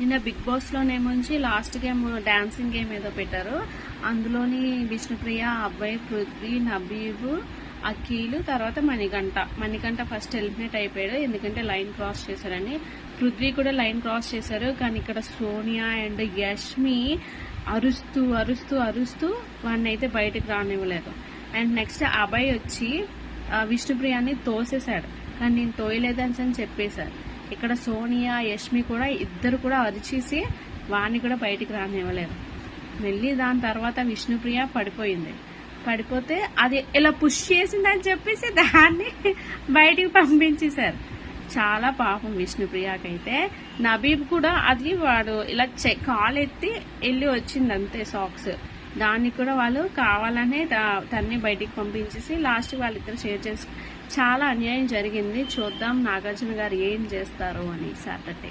నిన్న Bigg Boss లోనేమొంచి last game dancing game ఏదో పెట్టారు. అందులోని విష్ణుప్రియ, అబ్బాయి, పృథ్వీ, నబీబ్, అఖిల్, తర్వాత మణికంఠ ఫస్ట్ ఎలిమినేట్ అయిపోయాడు, ఎందుకంటే లైన్ క్రాస్ చేశారని. పృథ్వీ కూడా లైన్ క్రాస్ చేశారు. కానీ ఇక్కడ సోనియా అండ్ యష్మి అరుస్తూ అరుస్తూ అరుస్తూ వాడిని అయితే బయటకు రానివ్వలేదు. అండ్ నెక్స్ట్ అబ్బాయి వచ్చి విష్ణుప్రియాని తోసేశాడు, కానీ నేను తోయలేదని చెప్పేశారు. ఇక్కడ సోనియా, యష్మి కూడా ఇద్దరు కూడా అరిచేసి వాడిని కూడా బయటికి రానివ్వలేదు. మళ్ళీ దాని తర్వాత విష్ణుప్రియ పడిపోతే అది ఇలా పుష్ చేసిందని చెప్పేసి దాన్ని బయటికి పంపించేశారు. చాలా పాపం విష్ణుప్రియకైతే. నబీబ్ కూడా అది వాడు ఇలా కాలు ఎత్తి వెళ్ళి వచ్చింది అంతే, సాక్స్. దాన్ని కూడా వాళ్ళు కావాలనే తన్ని బయటికి పంపించేసి లాస్ట్ వాళ్ళిద్దరు షేర్ చేసి చాలా అన్యాయం జరిగింది. చూద్దాం నాగార్జున గారు ఏం చేస్తారు అని సాటర్డే.